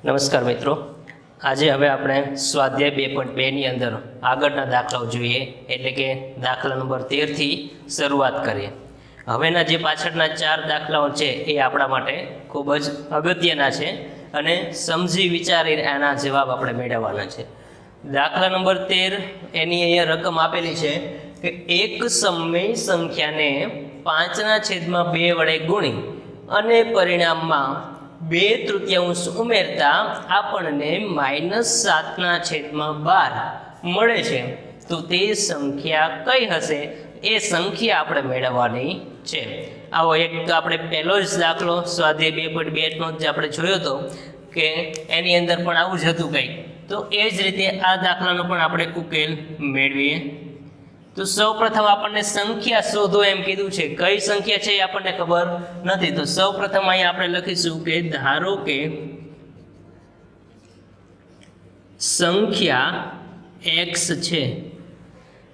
નમસ્કાર મિત્રો, આજે હવે આપણે સ્વાધ્યાય 2.2 ની અંદર આગળના દાખલાઓ જોઈએ, એટલે કે દાખલા નંબર 13થી શરૂઆત કરીએ. હવેના જે પાછળના 4 દાખલાઓ છે એ આપણા માટે ખૂબ જ અગત્યના છે અને સમજી વિચારી આના જવાબ આપણે મેળવવાના છે. દાખલા નંબર 13 એની અહીંયા રકમ આપેલી છે કે એક સમય સંખ્યાને 5/2 વડે ગુણી અને પરિણામમાં 2/3 ઉમેરતા આપણને -7/12 મળે છે. તો તે સંખ્યા કઈ હશે એ સંખ્યા આપણે મેળવવાની છે. આવો એક આપણે પહેલો જ દાખલો સ્વાધ્યાય 2.2 જે આપણે જોયો હતો કે એની અંદર પણ આવું જ હતું કંઈક. તો એ જ રીતે આ દાખલાનો પણ આપણે ઉકેલ મેળવીએ. તો સૌપ્રથમ આપણને સંખ્યા શોધો એમ કીધું છે. કઈ સંખ્યા છે એ આપણને ખબર નથી. તો સૌપ્રથમ અહીંયા આપણે લખીશું કે ધારો કે સંખ્યા x છે.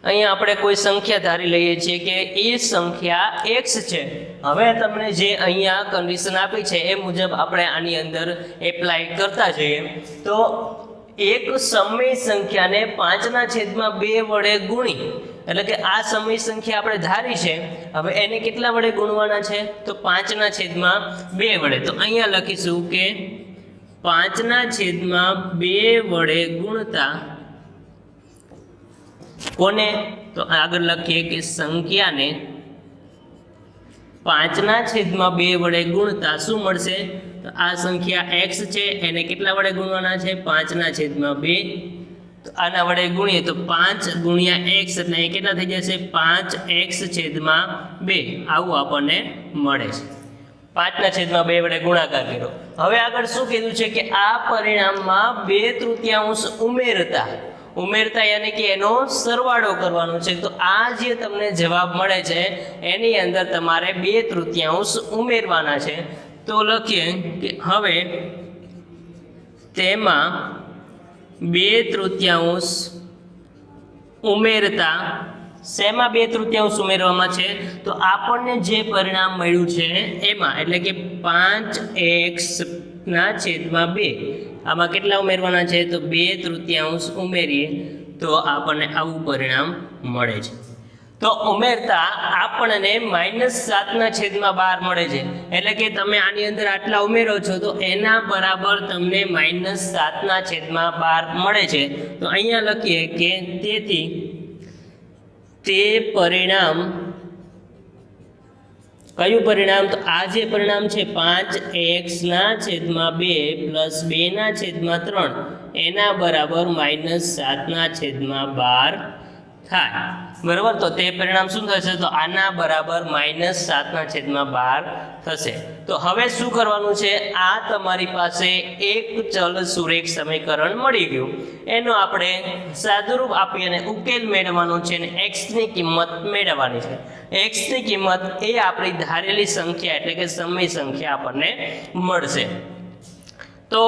અહીંયા આપણે કોઈ સંખ્યા ધારી લઈએ છીએ કે એ સંખ્યા x છે. હવે તમને જે અહીંયા કન્ડિશન આપી છે એ મુજબ આપણે આની અંદર એપ્લાય કરતા જઈએ. તો એક સમય સંખ્યાને 5/2 વડે ગુણી, એટલે કે આ સમય સંખ્યા આપણે ધારી છે. હવે એને કેટલા વડે ગુણવાના છે? તો 5/2 વડે. તો અહીંયા લખીશું કે 5/2 વડે ગુણતા કોને? તો આગળ લખીએ કે સંખ્યાને 5/2 વડે ગુણતા શું મળશે? તો આ સંખ્યા x છે, એને કેટલા વડે ગુણવાના છે? 5/2. તો આના વડે ગુણીએ તો 5 × x એટલે એ કેટલા થઈ જશે? 5x/2. આવું આપણને મળે છે. 5/2 વડે ગુણાકાર કર્યો. હવે આગળ શું કીધું છે કે આ પરિણામમાં 2/3 ઉમેરતા યાની કે એનો સરવાળો કરવાનો છે. તો આ જે તમને જવાબ મળે છે એની અંદર તમારે 2/3 ઉમેરવાના છે. તો લખીએ કે હવે તેમાં 2/3 ઉમેરતા, શેમાં 2/3 ઉમેરવામાં છે? તો આપણને જે પરિણામ મળ્યું છે એમાં, એટલે કે 5x/2. આમાં કેટલા ઉમેરવાના છે? તો 2/3 ઉમેરીએ તો આપણને આવું પરિણામ મળે છે. તો ઉમેરતા આપણને -7/12 મળે છે. એટલે કે તમે આની અંદર આટલા ઉમેરો છો તો એના બરાબર તમને -7/12 મળે છે. તો અહીંયા લખીએ કે તેથી તે પરિણામ, કયું પરિણામ? તો આ જે પરિણામ છે 5x/2 + 2/3 એના બરાબર -7/12 થાય. બરાબર. તો તે પરિણામ શું થશે? તો આના બરાબર -7/12 થશે. તો હવે શું કરવાનું છે? આ તમારી પાસે એક ચલ સુરેખ સમીકરણ મળી ગયું. એનો આપણે સાદુરૂપ આપી અને ઉકેલ મેળવવાનો છે અને x ની કિંમત મેળવવાની છે. x ની કિંમત એ આપણી ધારેલી સંખ્યા, એટલે કે સમય સંખ્યા આપણને મળશે. તો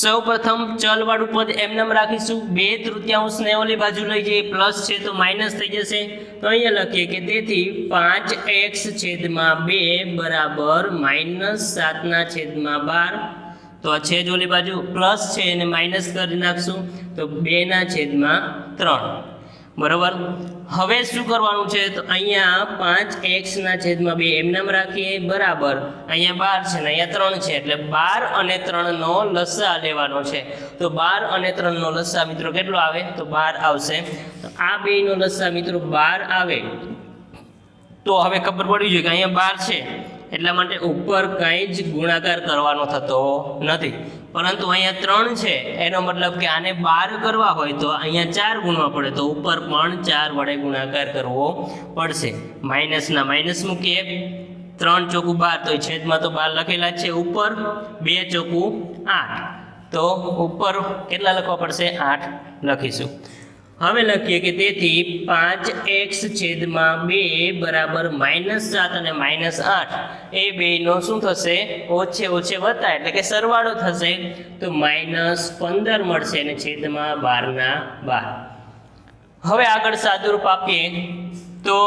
સૌપ્રથમ ચલ વાળું પદ એમને રાખીશું. 2/3 ને ઓલી બાજુ લઈ જઈએ, પ્લસ છે તો માઇનસ થઈ જશે. તો અહીંયા લખીએ કે તેથી 5x/2 બરાબર -7/12. તો આ છે જ ઓલી બાજુ પ્લસ છે એને માઇનસ કરી નાખશું તો 2/3. બરાબર. હવે શું કરવાનું છે? તો અહીંયા 5x/2 એમને રાખીએ બરાબર, અહીંયા 12 છે ને અહીંયા 3 છે, એટલે 12 અને 3 નો લસા લેવાનો છે. તો 12 અને 3 નો લસા મિત્રો કેટલો આવે? તો 12 આવશે. તો આ બેયનો લસા મિત્રો 12 આવે. તો હવે ખબર પડવી જોઈએ કે અહીંયા 12 છે એટલા માટે ઉપર કંઈ જ ગુણાકાર કરવાનો થતો નથી, પરંતુ અહીંયા 3 છે એનો મતલબ કે આને 12 કરવા હોય તો અહીંયા 4 ગુણવા પડે. તો ઉપર પણ 4 વડે ગુણાકાર કરવો પડશે. માઇનસના માઇનસ મૂકીએ. 3 × 12 તો છેદમાં તો 12 લખેલા જ છે. ઉપર 2 × 8 તો ઉપર કેટલા લખવા પડશે? 8 લખીશું. હવે લખીએ કે તેથી 5x/2 બરાબર -7 અને -8 એ બેયનો શું થશે? ઓછે ઓછે વત્તા, એટલે કે સરવાળો થશે. તો -15 મળશે અને છેદમાં 12/12. હવે આગળ સાદુરૂપ આપીએ તો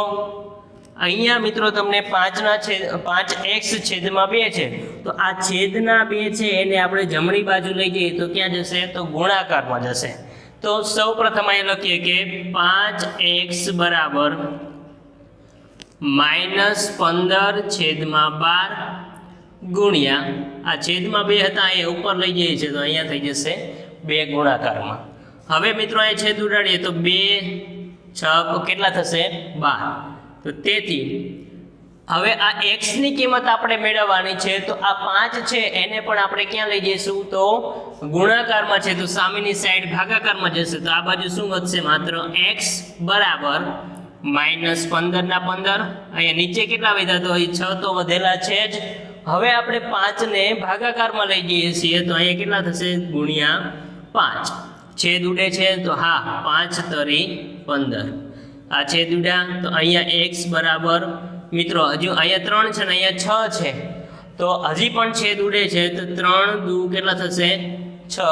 અહીંયા મિત્રો તમને 5x છેદમાં 2 છે, તો આ છેદના 2 છે એને આપણે જમણી બાજુ લઈ જઈએ તો ક્યાં જશે? તો ગુણાકારમાં જશે. તો સૌ પ્રથમ અહીંયા લખીએ કે 5x બરાબર -15/12 ગુણ્યા આ છેદમાં 2 હતા એ ઉપર લઈ જઈએ છીએ તો અહીંયા થઈ જશે 2 ગુણાકારમાં. હવે મિત્રો અહીં છેદ ઉડાડીએ તો 2 6 કેટલા થશે? 12. તો તેથી હવે આ x ની કિંમત આપણે મેળવવાની છે, તો આ 5 છે એને પણ આપણે ક્યાં લઈ જઈશું? તો ગુણાકારમાં છે, તો સામેની સાઈડ ભાગાકારમાં જશે. તો આ બાજુ શું વધશે? માત્ર x બરાબર -15 ના 15. અહીંયા નીચે કેટલા વધ્યા? તો અહીં 6 તો વધેલા છે જ. હવે આપણે 5 ને ભાગાકારમાં લઈ જઈએ છીએ તો અહીંયા કેટલા થશે? ગુણ્યા 5. છેદ ઉડે છે તો હા 5 તરી 15. આ છેદ ઉડ્યા તો અહીંયા x બરાબર મિત્રો હજુ અહીંયા 3 છે ને અહીંયા 6 છે, તો હજી પણ છેદ ઉડે છે તો 3 દુ કેટલા થશે? 6.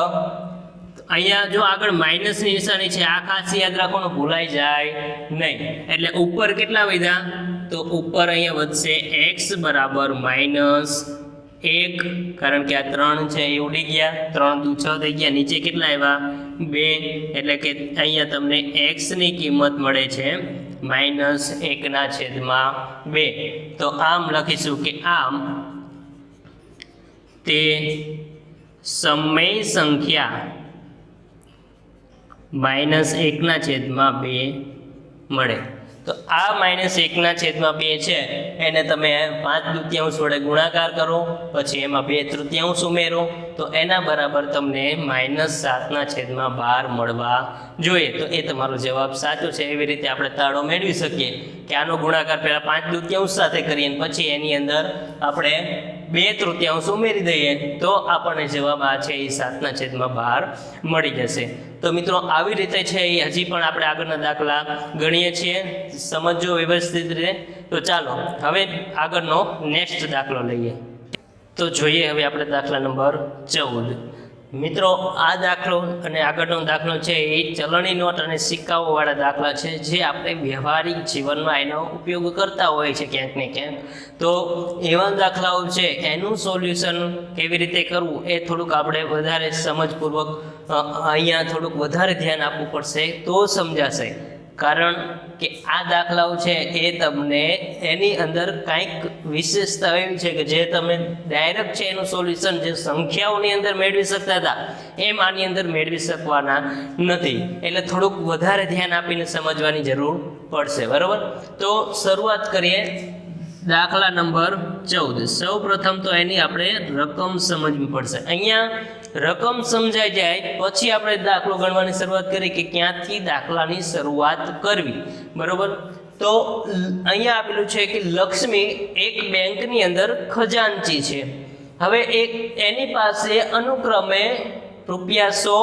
અહીંયા જો આગળ માઇનસની નિશાની છે, આ ખાસ યાદ રાખવાનું, ભૂલાઈ જાય નહીં. એટલે ઉપર કેટલા વધ્યા? તો ઉપર અહીંયા વધશે x બરાબર -1, કારણ કે આ 3 છે એ ઉડી ગયા, 3 દુ 6 થઈ ગયા. નીચે કેટલા આવ્યા? 2. એટલે કે અહીંયા તમને x ની કિંમત મળે છે -1/2. તો આમ લખીશું કે આમ તે સમય સંખ્યા -1/2 મળે. તો આ -1/2 છે એને તમે 5/2 વડે ગુણાકાર કરો, પછી એમાં 2/3 ઉમેરો તો એના બરાબર તમને -7/12 મળવા જોઈએ. તો એ તમારો જવાબ સાચો છે. એવી રીતે આપણે તાળો મેળવી શકીએ કે આનો ગુણાકાર પહેલાં 5/2 સાથે કરીએ અને પછી એની અંદર આપણે 2/3 ઉમેરી દઈએ તો આપણને જવાબ આ છે એ 7/12 મળી જશે. તો મિત્રો આવી રીતે છે એ હજી પણ આપણે આગળના દાખલા ગણીએ છીએ. સમજો વ્યવસ્થિત રીતે. તો ચાલો હવે આગળનો નેક્સ્ટ દાખલો લઈએ. તો જોઈએ હવે આપણે દાખલા નંબર 14. મિત્રો આ દાખલો અને આગળનો દાખલો છે એ ચલણી નોટ અને સિક્કાઓવાળા દાખલા છે, જે આપણે વ્યવહારિક જીવનમાં એનો ઉપયોગ કરતા હોય છે ક્યાંક ને ક્યાંક. તો એવા દાખલાઓ છે એનું સોલ્યુશન કેવી રીતે કરવું એ થોડુંક આપણે વધારે સમજપૂર્વક અહીંયા થોડુંક વધારે ધ્યાન આપવું પડશે તો સમજાશે. કારણ કે આ દાખલાઓ છે એ તમને એની અંદર કાંઈક વિશેષતા એવી છે કે જે તમે ડાયરેક્ટ છે એનું સોલ્યુશન જે સંખ્યાઓની અંદર મેળવી શકતા હતા એમ આની અંદર મેળવી શકવાના નથી. એટલે થોડુંક વધારે ધ્યાન આપીને સમજવાની જરૂર પડશે. બરાબર? તો શરૂઆત કરીએ દાખલા નંબર 14. સૌ પ્રથમ તો એની આપણે રકમ સમજવી પડશે. અહીંયા રકમ સમજાઈ જાય પછી આપણે દાખલો ગણવાની શરૂઆત કરીએ કે ક્યાંથી દાખલાની શરૂઆત કરવી. બરોબર? તો અહીંયા આપેલું છે કે લક્ષ્મી એક બેંકની અંદર ખજાનચી છે. હવે એની પાસે અનુક્રમે ₹100,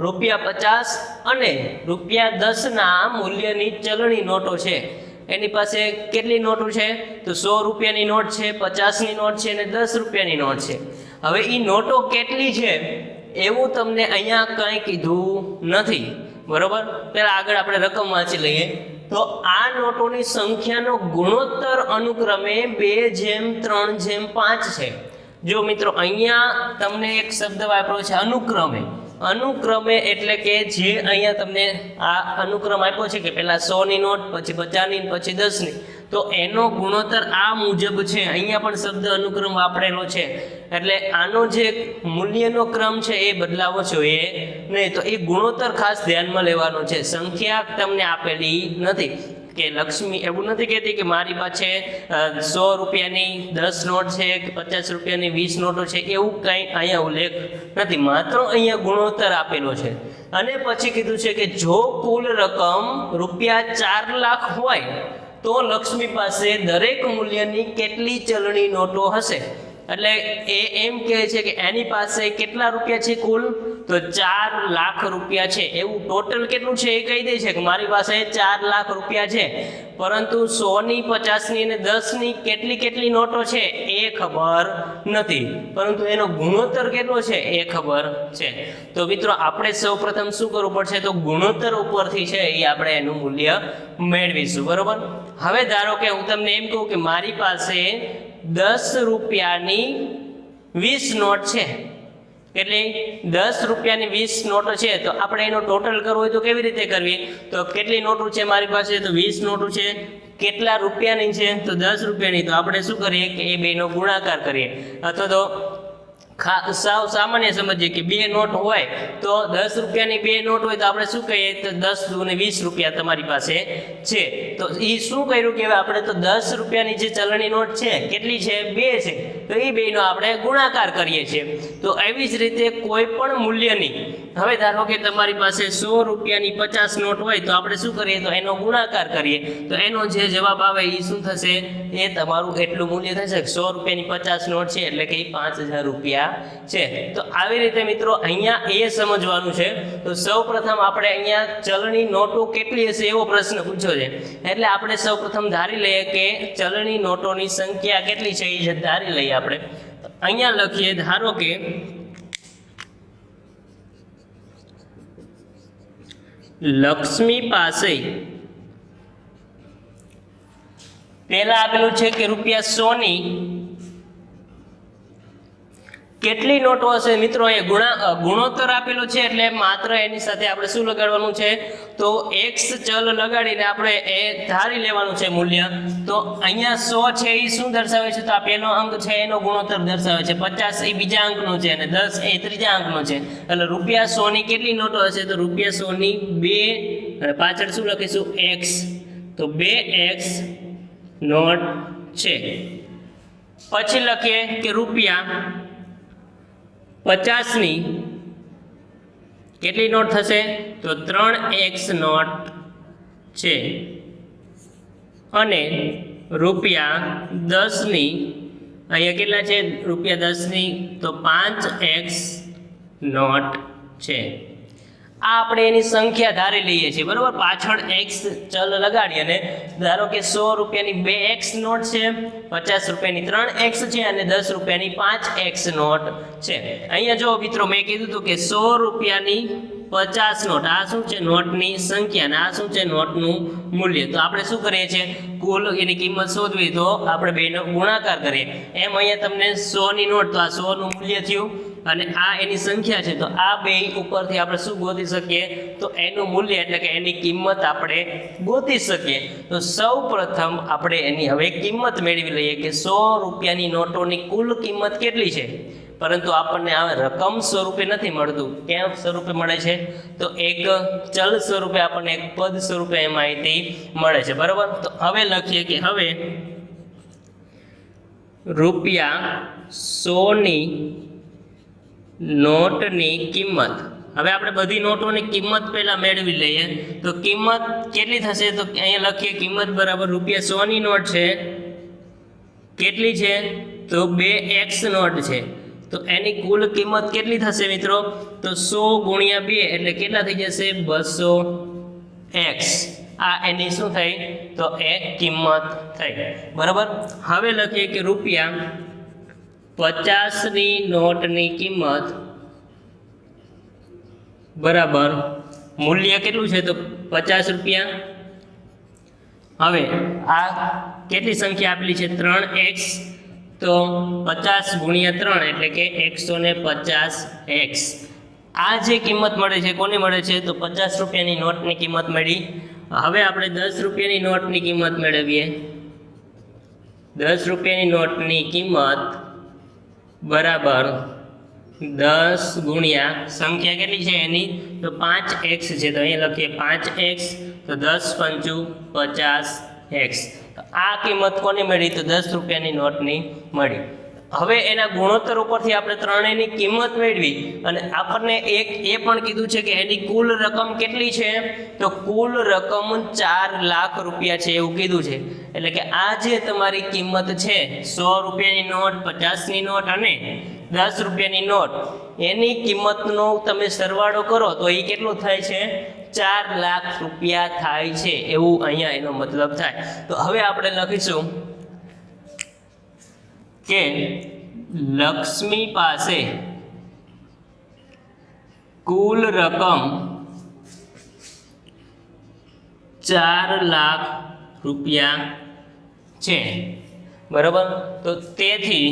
₹50 અને ₹10 મૂલ્યની ચલણી નોટો છે. એની પાસે કેટલી નોટો છે? તો 100 રૂપિયાની નોટ છે, 50ની નોટ છે અને 10 રૂપિયાની નોટ છે. હવે એ નોટો કેટલી છે એવું તમને અહીંયા કંઈ કીધું નથી. બરોબર? પહેલાં આગળ આપણે રકમ વાંચી લઈએ. તો આ નોટોની સંખ્યાનો ગુણોત્તર અનુક્રમે 2:3:5 છે. જો મિત્રો અહીંયા તમને એક શબ્દ વાપર્યો છે અનુક્રમે. અનુક્રમે એટલે કે જે અહીંયા તમને આ અનુક્રમ આપ્યો છે કે પહેલાં 100ની નોટ, પછી 50ની, પછી 10ની, તો એનો ગુણોત્તર આ મુજબ છે. અહીંયા પણ શબ્દ અનુક્રમ વાપરેલો છે. એટલે આનો જે મૂલ્યનો ક્રમ છે એ બદલાવો જોઈએ નહીં. તો એ ગુણોત્તર ખાસ ધ્યાનમાં લેવાનો છે. સંખ્યા તમને આપેલી નથી કે લક્ષ્મી એવું નથી કહેતી કે મારી પાસે 100 રૂપિયાની 10 નોટ છે કે 50 રૂપિયાની 20 નોટો છે, એવું કંઈ અહીંયા ઉલ્લેખ નથી. માત્ર અહીંયા ગુણોત્તર આપેલો છે. અને પછી કીધું છે કે જો કુલ રકમ ₹4 લાખ હોય તો લક્ષ્મી પાસે દરેક મૂલ્યની કેટલી ચલણી નોટો હશે. એટલે એ એમ કહે છે કે એની પાસે કેટલા રૂપિયા છે કુલ, તો 4 લાખ રૂપિયા છે. એવું ટોટલ કેટલું છે એ કહી દે છે કે મારી પાસે 4 લાખ રૂપિયા છે, પરંતુ 100ની, 50ની અને 10ની કેટલી કેટલી નોટો છે એ ખબર નથી, પરંતુ એનો ગુણોત્તર કેટલો છે એ ખબર છે. તો મિત્રો આપણે સૌપ્રથમ શું કરવું પડશે, તો ગુણોત્તર ઉપરથી છે એ આપણે એનું મૂલ્ય મેળવીશું. બરોબર. હવે ધારો કે હું તમને એમ કહું કે મારી પાસે 10 રૂપિયાની 20 નોટ છે, એટલે 10 રૂપિયાની 20 નોટો છે, તો આપણે એનો ટોટલ કરવો હોય તો કેવી રીતે કરવી, તો કેટલી નોટો છે મારી પાસે, તો 20 નોટો છે. કેટલા રૂપિયાની છે, તો 10 રૂપિયાની. તો આપણે શું કરીએ કે એ બેનો ગુણાકાર કરીએ, અથવા તો સાવ સામાન્ય સમજીએ કે 2 નોટ હોય તો 10 રૂપિયાની 2 નોટ હોય તો આપણે શું કહીએ, તો 10 દુ ને 20 રૂપિયા તમારી પાસે છે. તો એ શું કર્યું કે આપણે તો 10 રૂપિયાની જે ચલણી નોટ છે કેટલી છે, 2 છે, તો એ બેનો આપણે ગુણાકાર કરીએ છીએ. તો એવી જ રીતે કોઈ પણ મૂલ્યની, હવે ધારો કે તમારી પાસે 100 રૂપિયાની 50 નોટ હોય તો આપણે શું કરીએ, તો એનો ગુણાકાર કરીએ, તો એનો જે જવાબ આવે એ શું થશે, એ તમારું એટલું મૂલ્ય થશે. 100 રૂપિયાની 50 નોટ છે એટલે કે 5000 રૂપિયા છે. તો આવી રીતે મિત્રો અહીંયા એ સમજવાનું છે. તો સૌપ્રથમ આપણે અહીંયા ચલણી નોટો કેટલી હશે એવો પ્રશ્ન પૂછ્યો છે, એટલે આપણે સૌપ્રથમ ધારી લઈએ કે ચલણી નોટોની સંખ્યા કેટલી છે એ ધારી લઈએ. આપણે અહીંયા લખીએ, ધારો કે લક્ષ્મી પાસે પહેલા આપેલું છે કે ₹100ની કેટલી નોટો હશે. મિત્રો એ ગુણોત્તર આપેલો છે, એટલે માત્ર એની સાથે આપણે શું લગાડવાનું છે, તો x ચલ લગાડીને આપણે એ ધારી લેવાનું છે મૂલ્ય. તો અહીંયા 100 છે એ શું દર્શાવે છે, તો આ પહેલો અંક છે એનો ગુણોત્તર દર્શાવે છે, 50 એ બીજા અંકનો છે અને 10 એ ત્રીજા અંકનો છે. એટલે ₹100ની કેટલી નોટો હશે, તો ₹100ની 2 અને પાછળ શું લખીશું, x, તો 2x નોટ છે. પછી લખીએ કે ₹50ની કેટલી નોટ થશે, તો 3x નોટ છે. અને ₹10ની અહીંયા કેટલા છે, ₹10ની તો 5x નોટ છે. આ આપણે એની સંખ્યા ધારી લઈએ છીએ. બરોબર. પાછળ x ચલ લગાડી અને ધારો કે 100 રૂપિયાની 2x નોટ છે, 50 રૂપિયાની 3x છે અને 10 રૂપિયાની 5x નોટ છે. અહીંયા જો મિત્રો મેં કીધું હતું કે 100 રૂપિયાની 50 નોટ, આ શું છે, નોટની સંખ્યા, અને આ શું છે, નોટનું મૂલ્ય. તો આપણે શું કરીએ છીએ, કુલ એની કિંમત શોધવી તો આપણે બેનો ગુણાકાર કરીએ. એમ અહીંયા તમને 100ની નોટ, તો આ 100નું મૂલ્ય થયું અને આ એની સંખ્યા છે, તો આ બે ઉપરથી આપણે શું ગોતી શકીએ, તો એનું મૂલ્ય એટલે કે એની કિંમત આપણે ગોતી શકીએ. તો સૌ પ્રથમ આપણે એની હવે કિંમત મેળવી લઈએ કે 100 રૂપિયાની નોટોની કુલ કિંમત કેટલી છે, પરંતુ આપણને આ રકમ સ્વરૂપે નથી મળતું. કેમ સ્વરૂપે મળે છે, તો એક ચલ સ્વરૂપે આપણને એક પદ સ્વરૂપે એ માહિતી મળે છે. બરાબર. તો હવે લખીએ કે હવે ₹100ની નોટની કિંમત, હવે આપણે બધી નોટોની કિંમત પહેલા મેળવી લઈએ. તો કિંમત કેટલી થશે, તો અહીંયા લખીએ કિંમત બરાબર ₹100ની નોટ છે, કેટલી છે, તો 2x નોટ છે. તો એની કુલ કિંમત કેટલી થશે મિત્રો, તો 100 ગુણ્યા 2 એટલે કેટલા થઈ જશે, 200x. આ એની શું થઈ, તો એ કિંમત થઈ. બરાબર. હવે લખીએ કે ₹50ની નોટની કિંમત બરાબર મૂલ્ય કેટલું છે, તો 50 રૂપિયા. હવે આ કેટલી સંખ્યા આપેલી છે, 3x, તો 50 ગુણ્યા 3 એટલે કે 150x. આ જે કિંમત મળે છે કોની મળે છે, તો 50 રૂપિયાની નોટની કિંમત મળી. હવે આપણે 10 રૂપિયાની નોટની કિંમત મેળવીએ. 10 રૂપિયાની નોટની કિંમત બરાબર 10 ગુણ્યા સંખ્યા કેટલી છે એની, તો 5x છે, તો અહીંયા લખીએ 5x, તો 10 પંચું 50x. આ કિંમત કોની મળી, તો 10 રૂપિયાની નોટની મળી. હવે એના ગુણોત્તર ઉપરથી આપણે ત્રણેયની કિંમત મેળવી અને આપણને એક એ પણ કીધું છે કે એની કુલ રકમ કેટલી છે, તો કુલ રકમ 4 લાખ રૂપિયા છે એવું કીધું છે. એટલે કે આ જે તમારી કિંમત છે 100 રૂપિયાની નોટ, 50ની નોટ અને 10 રૂપિયાની નોટ, એની કિંમતનો તમે સરવાળો કરો તો એ કેટલું થાય છે, 4 લાખ રૂપિયા થાય છે એવું અહીંયા એનો મતલબ થાય. તો હવે આપણે લખીશું કે લક્ષ્મી પાસે કુલ રકમ 4 લાખ રૂપિયા છે. બરાબર. તો તેથી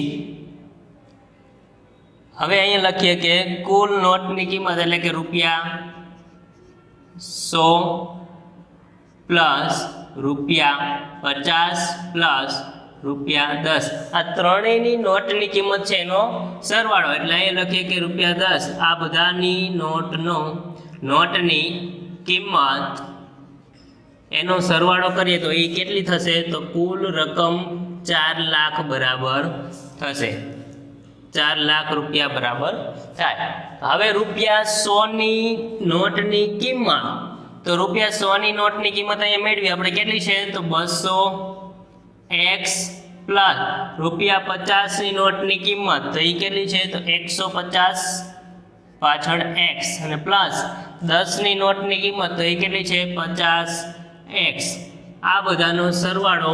હવે અહીંયા લખીએ કે કુલ નોટની કિંમત એટલે કે રૂપિયા 100 પ્લસ રૂપિયા 50 પ્લસ રૂપિયા 10, આ ત્રણેયની નોટની કિંમત છે એનો સરવાળો. એટલે અહીંયા લખીએ કે રૂપિયા 10 આ બધાની નોટની કિંમત એનો સરવાળો કરીએ તો એ કેટલી થશે, તો કુલ રકમ 4 લાખ બરાબર થશે. 4 લાખ રૂપિયા બરાબર થાય. હવે રૂપિયા 100ની નોટની કિંમત, તો રૂપિયા 100ની નોટની કિંમત અહીંયા મેળવી આપણે કેટલી છે, તો 200x પ્લસ રૂપિયા 50ની નોટની કિંમત તો એ કેટલી છે, તો 150 પાછળ x અને પ્લસ 10ની નોટની કિંમત તો એ કેટલી છે, 50x. આ બધાનો સરવાળો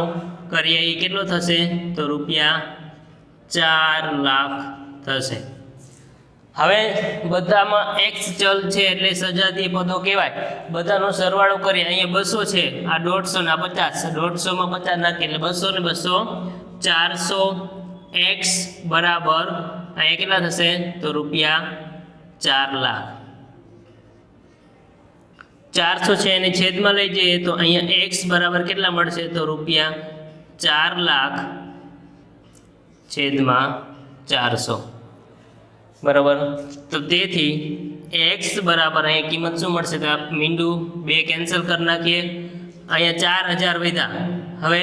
કરીએ એ કેટલો થશે, તો રૂપિયા 4 લાખ થશે. હવે બધામાં x ચલ છે એટલે સજાતીય પદો કહેવાય. બધાનો સરવાળો કરીએ, અહીંયા 200 છે, આ 150 ને આ 50, 150 માં 50 નાખીએ એટલે 200 ને 200 400x બરાબર અહીંયા કેટલા થશે, તો રૂપિયા 4 લાખ. 400 છે એને છેદમાં લઈ જઈએ તો અહીંયા x બરાબર કેટલા મળશે, તો રૂપિયા 4 લાખ છેદમાં 400. બરાબર. તો તેથી x બરાબર અહીંયા કિંમત શું મળશે, તો મીંડું 2 કેન્સલ કરી નાખીએ. અહીંયા 4000 વધ્યા. હવે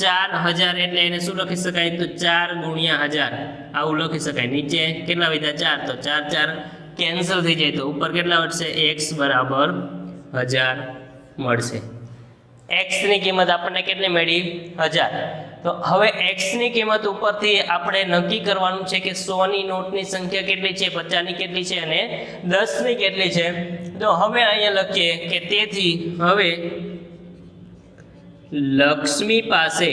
4000 એટલે એને શું લખી શકાય, તો 4 ગુણ્યા 1000 આવું લખી શકાય. નીચે કેટલા વધ્યા, 4, તો 4 કેન્સલ થઈ જાય તો ઉપર કેટલા વધશે, x બરાબર 1000 મળશે. x ની કિંમત આપણને કેટલી મળી, 1000. તો હવે x ની કિંમત ઉપરથી આપણે નક્કી કરવાનું છે કે 100ની નોટની સંખ્યા કેટલી છે, 50ની કેટલી છે અને 10ની કેટલી છે. તો હવે અહીંયા લખીએ કે તેથી હવે લક્ષ્મી પાસે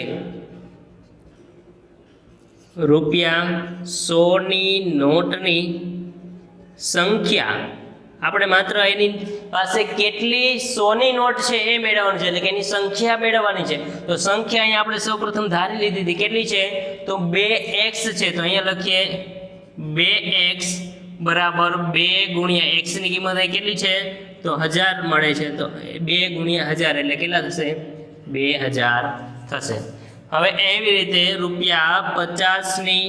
રૂપિયા 100ની નોટની સંખ્યા, આપણે માત્ર એની પાસે કેટલી 100ની નોટ છે એ મેળવવાની છે, એટલે કે એની સંખ્યા મેળવવાની છે. તો સંખ્યા અહીંયા આપણે સૌપ્રથમ ધારી લીધી હતી, કેટલી છે, તો 2x છે. તો અહીંયા લખીએ 2x બરાબર 2 ગુણ્યા x ની કિંમત અહીં કેટલી છે, તો 1000 મળે છે. તો 2 ગુણ્યા 1000 એટલે કેટલા થશે, 2000 થશે. હવે એવી રીતે રૂપિયા 50ની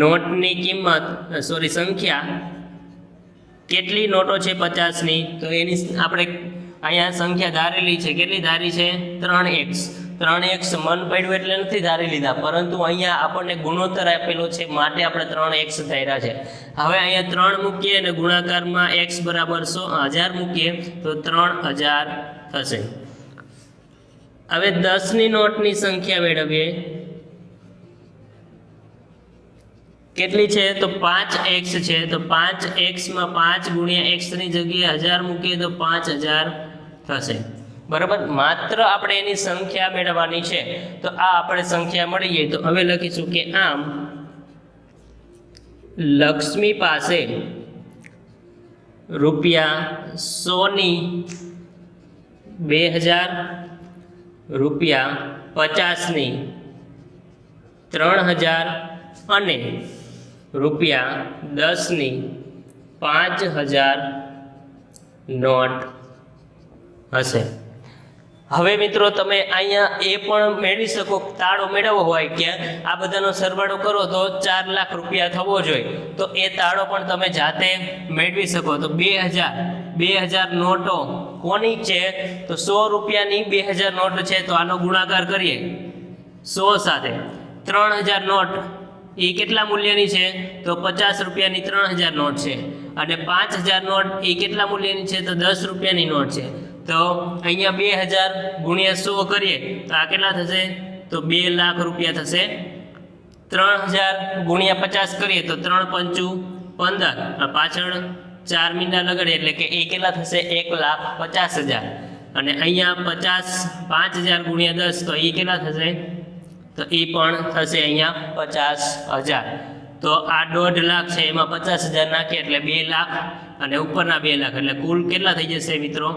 નોટની કિંમત સંખ્યા, કેટલી નોટો છે 50ની, તો એની આપણે અહીંયા સંખ્યા ધારેલી છે. કેટલી ધારી છે, 3x. 3x મન પડ્યું એટલે નથી ધારી લીધા, પરંતુ અહીંયા આપણને ગુણોત્તર આપેલો છે માટે આપણે 3x ધાર્યા છે. હવે અહીંયા 3 મૂકીએ અને ગુણાકારમાં x બરાબર 1000 મૂકીએ તો 3000 થશે. હવે 10ની નોટની સંખ્યા મેળવીએ, કેટલી છે, તો 5x છે. તો 5x માં 5 ગુણ્યા x ની જગ્યાએ 1000 મૂકીએ તો 5000 થશે. બરાબર. માત્ર આપણે એની સંખ્યા મેળવવાની છે. તો આ આપણે સંખ્યા મળી ગઈ. તો હવે લખીશું કે આમ લક્ષ્મી પાસે રૂપિયા 100ની 2000, રૂપિયા 50ની 3000 અને રૂપિયા 10ની 5000 નોટ હશે. હવે મિત્રો તમે અહીંયા એ પણ મેળવી શકો, તાળો મેળવવો હોય કે આ બધાનો સરવાળો કરો તો 4 લાખ રૂપિયા થવો જોઈએ, તો એ તાળો પણ તમે જાતે મેળવી શકો. તો 2000 નોટો કોની છે, તો 100 રૂપિયાની 2000 નોટ છે. તો આનો ગુણાકાર કરીએ 100 સાથે. 3000 નોટ એ કેટલા મૂલ્યની છે તો 50 રૂપિયાની 3000 નોટ છે, અને 5000 નોટ એ કેટલા મૂલ્યની છે તો 10 રૂપિયાની નોટ છે. તો અહીંયા 2000 ગુણ્યા 100 કરીએ તો આ કેટલા થશે તો 2 લાખ રૂપિયા થશે. 3000 ગુણ્યા 50 કરીએ તો 3 પંચું 15, પાછળ 4 મીંડા લગાડીએ એટલે કે એ કેટલા થશે 1,50,000, અને અહીંયા 5000 ગુણ્યા 10 તો એ કેટલા થશે તો એ પણ થશે અહીંયા 50,000. તો આ 1.5 લાખ છે, એમાં 50,000 નાખીએ એટલે 2 લાખ, અને ઉપરના 2 લાખ એટલે કુલ કેટલા થઈ જશે મિત્રો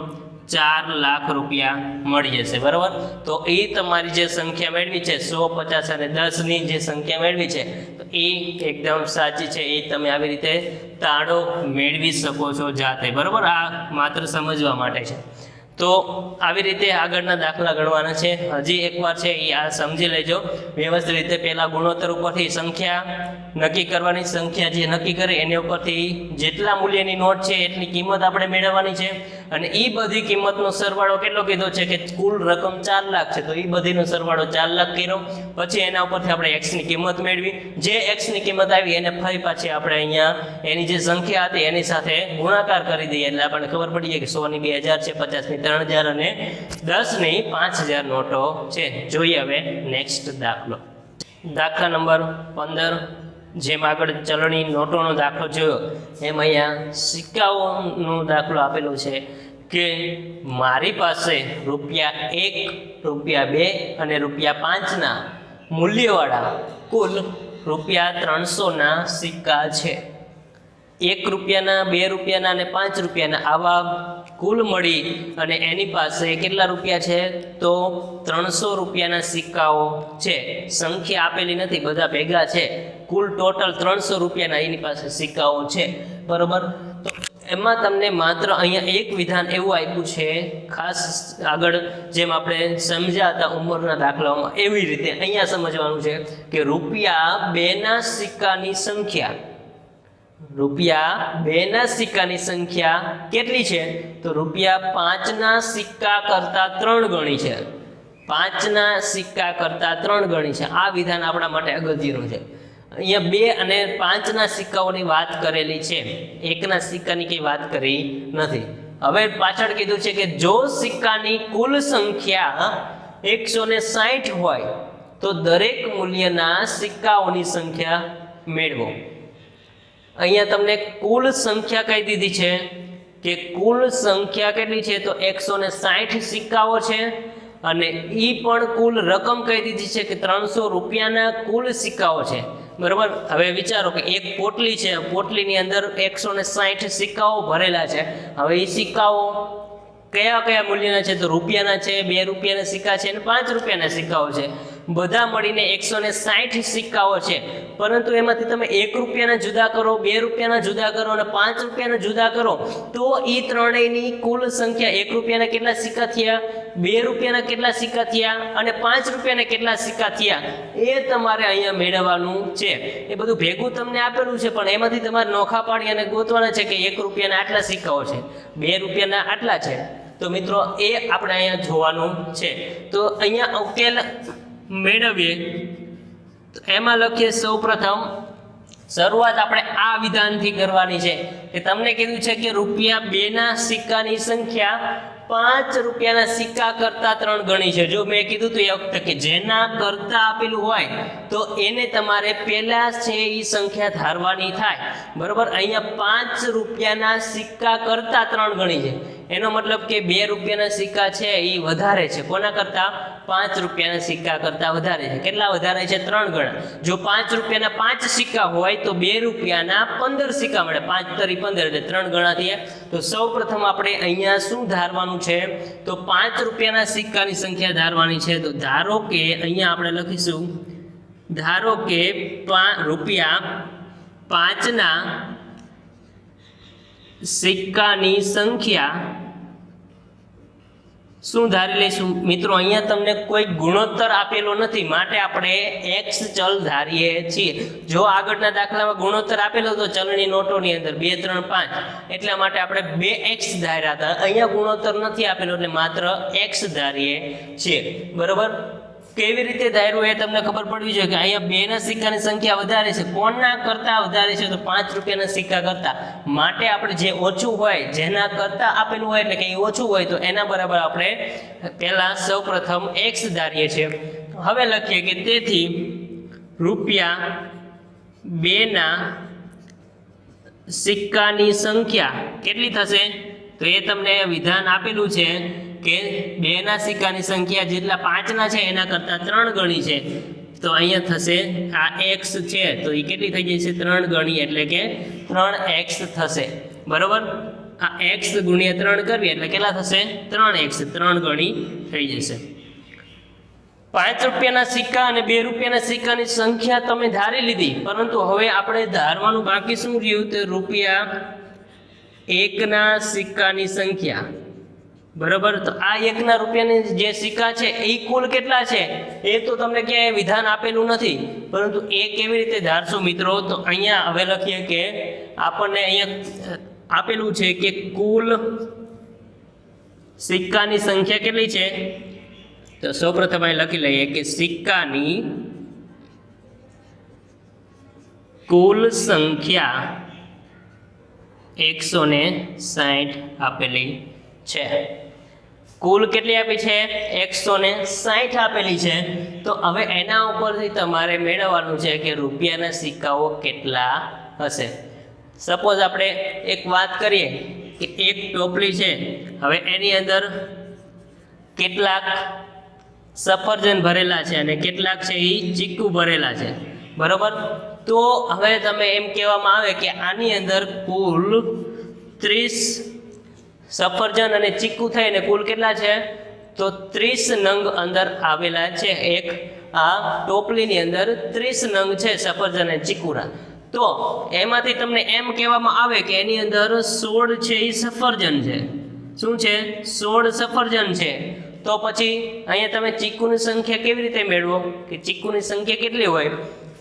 4 લાખ રૂપિયા મળી જશે. બરાબર. તો એ તમારી જે સંખ્યા મેળવી છે 100, 50 અને 10ની જે સંખ્યા મેળવી છે તો એ એકદમ સાચી છે. એ તમે આવી રીતે તાળો મેળવી શકો છો જાતે. બરાબર. આ માત્ર સમજવા માટે છે. તો આવી રીતે આગળના દાખલા ગણવાના છે. હજી એકવાર છે એ આ સમજી લેજો વ્યવસ્થિત રીતે. પહેલાં ગુણોત્તર ઉપરથી સંખ્યા નક્કી કરવાની, સંખ્યા જે નક્કી કરે એની ઉપરથી જેટલા મૂલ્યની નોટ છે એટલી કિંમત આપણે મેળવવાની છે, અને એ બધી કિંમતનો સરવાળો કેટલો કીધો છે કે કુલ રકમ 4 લાખ છે, તો એ બધીનો સરવાળો 4 લાખ કર્યો. પછી એના ઉપરથી આપણે એક્સની કિંમત મેળવી, જે એક્સની કિંમત આવી એને ફરી પાછી આપણે અહીંયા એની જે સંખ્યા હતી એની સાથે ગુણાકાર કરી દઈએ એટલે આપણને ખબર પડી જાય કે 100ની 2000 છે, 50ની 3000 અને 10ની 5000 નોટો છે. જોઈએ હવે નેક્સ્ટ દાખલો. દાખલા નંબર 15. જેમ આગળ ચલણી નોટોનો દાખલો જોયો એમ અહીંયા સિક્કાઓનો દાખલો આપેલો છે કે મારી પાસે ₹1, ₹2 અને ₹5ના મૂલ્યવાળા કુલ ₹300ના સિક્કા છે. ₹1, ₹2 અને ₹5 આવા કુલ મળી અને એની પાસે કેટલા રૂપિયા છે તો ₹300ના સિક્કાઓ છે. સંખ્યા આપેલી નથી, બધા ભેગા છે. કુલ ટોટલ ₹300ના એની પાસે સિક્કાઓ છે. બરોબર. તો એમાં તમને માત્ર અહીંયા એક વિધાન એવું આપ્યું છે, ખાસ આગળ જેમ આપણે સમજ્યા હતા ઉંમરના દાખલાઓમાં એવી રીતે અહીંયા સમજવાનું છે કે ₹2ના સિક્કાની સંખ્યા, ₹2ના સિક્કાની સંખ્યા કેટલી છે તો ₹5ના સિક્કા કરતા 3 ગણી છે. 5ના સિક્કા કરતા 3 ગણી છે. આ વિધાન આપણા માટે અગત્યનું છે. અહીંયા 2 અને 5ના સિક્કાઓની વાત કરેલી છે, 1ના સિક્કાની કંઈ વાત કરી નથી. હવે પાછળ કીધું છે કે જો સિક્કાની કુલ સંખ્યા 160 હોય તો દરેક મૂલ્યના સિક્કાઓની સંખ્યા મેળવો. અહીંયા તમને કુલ સંખ્યા કહી દીધી છે કે કુલ સંખ્યા કેટલી છે તો 160 સિક્કાઓ છે, અને એ પણ કુલ રકમ કહી દીધી છે કે ₹300ના કુલ સિક્કાઓ છે. બરાબર. હવે વિચારો કે એક પોટલી છે, પોટલીની અંદર 160 સિક્કાઓ ભરેલા છે. હવે એ સિક્કાઓ કયા કયા મૂલ્યના છે તો રૂપિયાના છે, ₹2ના સિક્કા છે અને ₹5ના સિક્કાઓ છે. બધા મળીને 160 સિક્કાઓ છે. પરંતુ એમાંથી તમે ₹1ના જુદા કરો, ₹2ના જુદા કરો અને ₹5ના જુદા કરો તો એ ત્રણેયની કુલ સંખ્યા ₹1ના કેટલા સિક્કા થયા, ₹2ના કેટલા સિક્કા થયા અને ₹5ના કેટલા સિક્કા થયા એ તમારે અહીંયા મેળવવાનું છે. એ બધું ભેગું તમને આપેલું છે, પણ એમાંથી તમારે નોખા પાડી અને ગોતવાના છે કે ₹1ના આટલા સિક્કાઓ છે, ₹2ના આટલા છે. તો મિત્રો એ આપણે અહીંયા જોવાનું છે. તો અહીંયા ઉકેલ મેળવીએ તો એમાં લખીએ સૌપ્રથમ શરૂઆત આપણે આ વિધાનથી કરવાની છે કે તમને કીધું છે કે ₹2ના સિક્કાની સંખ્યા ₹5ના સિક્કા કરતા 3 ગણી છે. જો મેં કીધું તો એ વખતે કે જેના કરતા આપેલું હોય તો એને તમારે પહેલા છે એ સંખ્યા ધારવાની થાય. બરોબર. અહીંયા ₹5ના સિક્કા કરતા 3 ગણી છે. એનો મતલબ કે ₹2ના સિક્કા છે એ વધારે છે. કોના કરતા? ₹5ના સિક્કા કરતા વધારે છે. કેટલા વધારે છે? 3 ગણા. જો ₹5ના 5 સિક્કા હોય તો ₹2ના 15 સિક્કા મળે. 5 તરી 15 એટલે 3 ગણા થયા. તો સૌ પ્રથમ આપણે અહીંયા શું ધારવાનું છે તો ₹5ના સિક્કાની સંખ્યા ધારવાની છે. તો ધારો કે અહીંયા આપણે લખીશું, ધારો કે ₹5ના સિક્કાની સંખ્યા શું ધારી લઈશું મિત્રો? અહીંયા તમને કોઈ ગુણોત્તર આપેલો નથી માટે આપણે x ચલ ધારીએ છીએ. જો આગળના દાખલામાં ગુણોત્તર આપેલો તો ચલણી નોટોની અંદર 2, 3, 5 એટલા માટે આપણે 2x ધાર્યા હતા. અહીંયા ગુણોત્તર નથી આપેલો એટલે માત્ર x ધારીએ છીએ. બરોબર. કેવી રીતે ધાર્યું એ તમને ખબર પડવી જોઈએ કે અહીંયા 2 ના સિક્કાની સંખ્યા વધારે છે. કોના કરતા વધારે છે? તો 5 રૂપિયાના સિક્કા કરતા. માટે આપણે જે ઓછું હોય, જેના કરતા આપેલું હોય એટલે કે એ ઓછું હોય, તો એના બરાબર આપણે પહેલા સૌપ્રથમ x ધારીએ છીએ. હવે લખીએ કે તેથી રૂપિયા 2 ના સિક્કાની સંખ્યા કેટલી થશે? તો એ તમને વિધાન આપેલું છે કે 2 ના સિક્કાની સંખ્યા જેટલા 5 ના છે એના કરતાં 3 ગણી છે. તો અહીંયા થશે આ x છે તો એ કેટલી થઈ જશે? 3 ગણી, એટલે કે 3x થશે. બરોબર? આ x ગુણ્યા 3 કરવી એટલે કેટલા થશે? 3x, 3 ગણી થઈ જશે. 5 રૂપિયાના સિક્કા અને 2 રૂપિયાના સિક્કાની સંખ્યા તમે ધારી લીધી, પરંતુ હવે આપણે ધારવાનું બાકી શું રહ્યું? તો રૂપિયા 1 ના સિક્કાની સંખ્યા. બરોબર? તો આ 1 ના રૂપિયાની જે સિક્કા છે એ કુલ કેટલા છે એ તો તમને ક્યાંય વિધાન આપેલું નથી, પરંતુ એ કેવી રીતે ધારશો મિત્રો? તો અહીંયા હવે લખીએ કે આપણને અહીંયા આપેલું છે કે કુલ સિક્કાની સંખ્યા કેટલી છે? તો સૌપ્રથમ અહીં લખી લઈએ કે સિક્કાની કુલ સંખ્યા 160 આપેલી છે. કુલ કેટલી આપી છે? 160 આપેલી છે. તો હવે એના ઉપરથી તમારે મેળવવાનું છે કે રૂપિયાના સિક્કાઓ કેટલા હશે. સપોઝ આપણે એક વાત કરીએ કે એક ટોપલી છે, હવે એની અંદર કેટલાક સફરજન ભરેલા છે અને કેટલાક છે એ ચીકુ ભરેલા છે. બરોબર? તો હવે તમે એમ કહેવામાં આવે કે આની અંદર કુલ 30 સફરજન અને ચીકુ થઈને કુલ કેટલા છે? તો 30 નંગ અંદર આવેલા છે. એક આ ટોપલીની અંદર 30 નંગ છે સફરજન અને ચીકુના. તો એમાંથી તમને એમ કહેવામાં આવે કે એની અંદર 16 છે એ સફરજન છે. શું છે? 16 સફરજન છે. તો પછી અહીંયા તમે ચીકુની સંખ્યા કેવી રીતે મેળવો? કે ચીકુની સંખ્યા કેટલી હોય?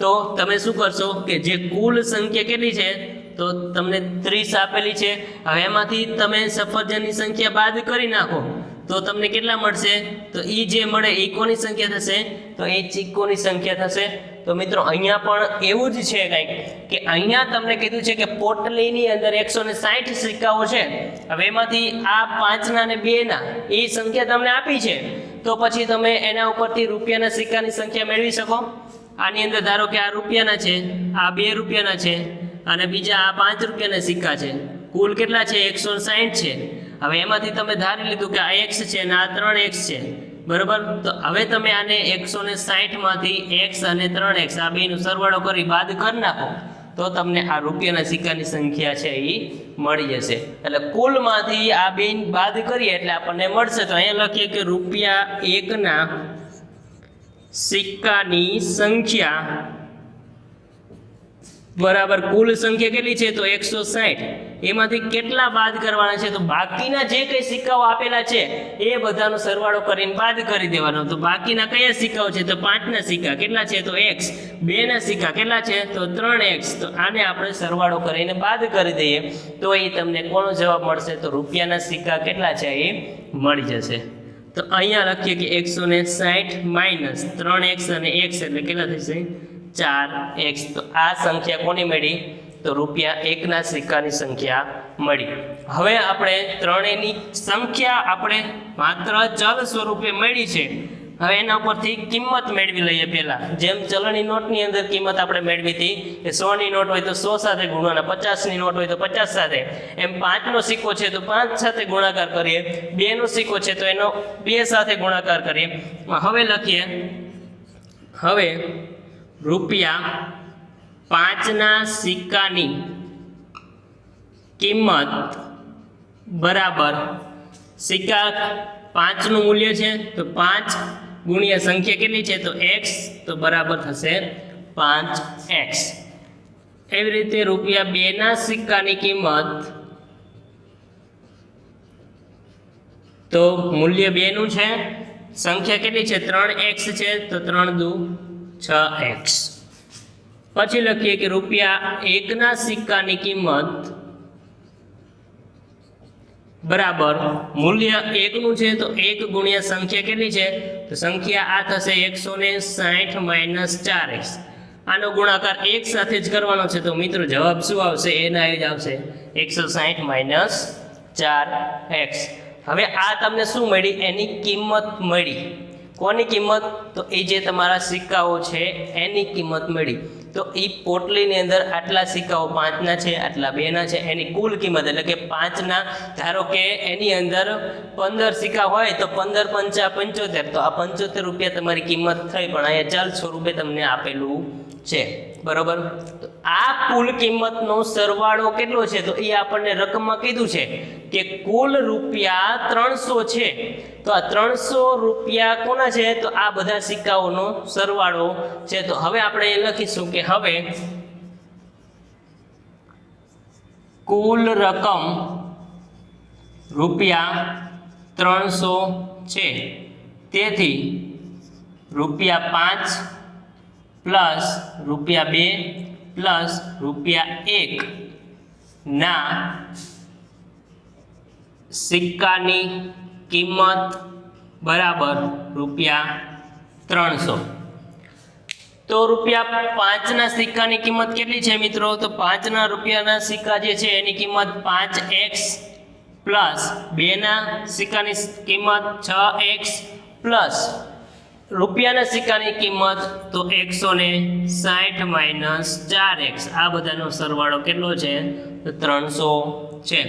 તો તમે શું કરશો કે જે કુલ સંખ્યા કેટલી છે તો તમને 30 આપેલી છે. હવે એમાંથી તમે સફરજનની સંખ્યા બાદ કરી નાખો તો તમને કેટલા મળશે? તો એ જે મળે એ કોની સંખ્યા થશે? તો એ ચીકુની સંખ્યા થશે. તો મિત્રો અહીંયા પણ એવું જ છે કંઈક કે અહીંયા તમને કીધું છે કે પોટલીની અંદર 160 સિક્કાઓ છે. હવે એમાંથી આ 5 ના અને 2 ના એ સંખ્યા તમને આપી છે, તો પછી તમે એના ઉપરથી રૂપિયાના સિક્કાની સંખ્યા મેળવી શકો. આની અંદર ધારો કે આ રૂપિયાના છે, આ 2 રૂપિયાના છે અને બીજા આ 5 રૂપિયાના સિક્કા છે. કુલ કેટલા છે? 160 છે. હવે એમાંથી તમે ધારી લીધું કે આ x છે અને આ 3x છે. બરોબર? તો હવે તમે આને 160 માંથી x અને 3x આ બેનો સરવાળો કરી બાદ કરી નાખો તો તમને આ રૂપિયાના સિક્કાની સંખ્યા છે એ મળી જશે. એટલે કુલમાંથી આ બે બાદ કરીએ એટલે આપણને મળશે. તો અહીંયા લખીએ કે રૂપિયા 1 ના સિક્કાની સંખ્યા બરાબર કુલ સંખ્યા કેટલી છે? તો 160. એમાંથી કેટલા બાદ કરવાના છે? તો બાકીના જે કઈ સિક્કાઓ આપેલા છે એ બધાનો સરવાળો કરીને બાદ કરી દેવાનો. તો બાકીના કયા સિક્કાઓ છે? તો 5 ના સિક્કા કેટલા છે? તો x. 2 ના સિક્કા કેટલા છે? તો 3x. તો આને આપણે સરવાળો કરીને બાદ કરી દઈએ તો એ તમને કોનો જવાબ મળશે? તો રૂપિયાના સિક્કા કેટલા છે એ મળી જશે. તો અહીંયા લખીએ કે 160 માઇનસ 3x અને x એટલે કેટલા થશે? 4x. તો આ સંખ્યા કોની મળી? તો રૂપિયા 1 ના સિક્કાની સંખ્યા મળી. હવે આપણે ત્રણેયની સંખ્યા આપણે માત્ર ચલ સ્વરૂપે મળી છે. હવે એના ઉપરથી કિંમત મેળવી લઈએ. પહેલા જેમ ચલણી નોટની અંદર કિંમત આપણે મેળવી હતી કે 100 ની નોટ હોય તો 100 સાથે ગુણવાના, 50 ની નોટ હોય તો 50 સાથે, એમ 5 નો સિક્કો છે તો 5 સાથે ગુણાકાર કરીએ, 2 નો સિક્કો છે તો એનો 2 સાથે ગુણાકાર કરીએ. હવે લખીએ, હવે રૂપિયા 5 ના સિક્કાની કિંમત બરાબર સિક્કા 5 નું મૂલ્ય છે તો 5 ગુણ્યા સંખ્યા કેટલી છે તો x, તો બરાબર થશે 5x. એવી રીતે રૂપિયા 2 ના સિક્કાની કિંમત તો મૂલ્ય 2 નું છે, સંખ્યા કેટલી છે 3x છે તો 3 દુ 6x. પછી લખીએ કે રૂપિયા 1 ના સિક્કાની કિંમત બરાબર મૂલ્ય 1 નું છે તો 1 ગુણ્યા સંખ્યા કેટલી છે તો સંખ્યા આ થશે 160 માઇનસ 4x. આનો ગુણાકાર 1 સાથે જ કરવાનો છે તો મિત્રો જવાબ શું આવશે એના જ આવશે 160 માઇનસ 4x. હવે આ તમને શું મળી એની કિંમત મળી. કોની કિંમત તો એ જે તમારા સિક્કાઓ છે એની કિંમત મળી. તો એ પોટલીની અંદર આટલા સિક્કાઓ 5ના છે આટલા 2ના છે એની કુલ કિંમત એટલે કે 5ના ધારો કે એની અંદર 15 સિક્કા હોય તો 15 પંચા 75 તો આ 75 રૂપિયા તમારી કિંમત થઈ પણ અહીંયા 400 રૂપિયા તમને આપેલું છે બરોબર. તો આ કુલ કિંમતનો સરવાળો કેટલો છે તો એ આપણને રકમમાં કીધું છે કે કુલ રૂપિયા 300 છે. તો આ 300 રૂપિયા કોના છે તો આ બધા સિક્કાઓનો સરવાળો છે. તો હવે આપણે એ લખીશું કે હવે કુલ રકમ રૂપિયા 300 છે. તેથી રૂપિયા 5 પ્લસ રૂપિયા 2 પ્લસ રૂપિયા 1 ના સિક્કાની કિંમત બરાબર રૂપિયા 300. તો રૂપિયા 5ના સિક્કાની કિંમત કેટલી છે મિત્રો તો 5ના રૂપિયાના સિક્કા જે છે એની કિંમત 5x પ્લસ 2ના સિક્કાની કિંમત 6x પ્લસ રૂપિયાના સિક્કાની કિંમત તો 160 માઇનસ 4x. આ બધાનો સરવાળો કેટલો છે તો 300 છે.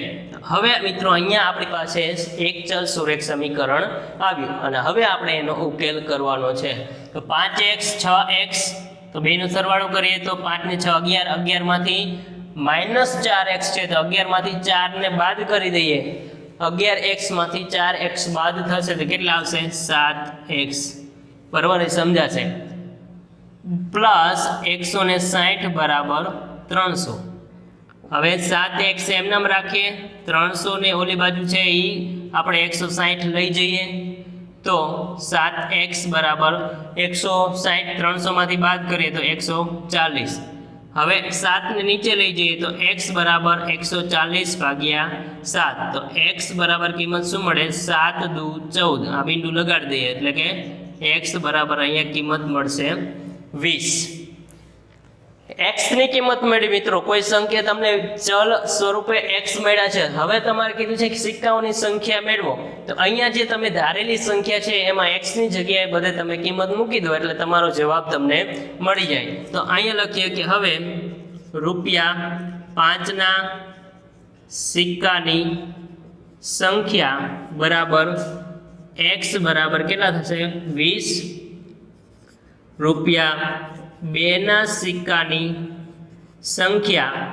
હવે મિત્રો અહીંયા આપણી પાસે એક ચલ સુરેખ સમીકરણ આવ્યું અને હવે આપણે એનો ઉકેલ કરવાનો છે. તો 5x 6x તો બેનો સરવાળો કરીએ તો 5 ને 6 11 11 માંથી માઇનસ 4x છે તો 11 માંથી 4 ને બાદ કરી દઈએ 11x માંથી 4x બાદ થશે તો કેટલા આવશે 7x બરાબર સમજાશે પ્લસ 160 બરાબર 300. હવે 7x એમનામ રાખીએ 300 ને ઓલી બાજુ છે એ આપણે 160 લઈ જઈએ તો 7x બરાબર 160 300 માંથી બાદ કરીએ તો 140. હવે 7 ને નીચે લઈ જઈએ તો x બરાબર 140 ભાગ્યા 7 તો x બરાબર કિંમત શું મળે 7 દુ 14. આ બિંદુ લગાડી દઈએ એટલે કે x બરાબર અહીંયા કિંમત મળશે 20. x ની કિંમત મળી મિત્રો. કોઈ સંખ્યા તમને ચલ સ્વરૂપે x મળ્યા છે. હવે તમારે કીધું છે કે સિક્કાઓની સંખ્યા મેળવો તો અહીંયા જે તમે ધારેલી સંખ્યા છે એમાં x ની જગ્યાએ બધે તમે કિંમત મૂકી દો એટલે તમારો જવાબ તમને મળી જાય. તો અહીંયા લખીએ કે હવે રૂપિયા 5ના સિક્કાની સંખ્યા બરાબર x બરાબર કેટલા થશે 20. રૂપિયા 2ના સિક્કાની સંખ્યા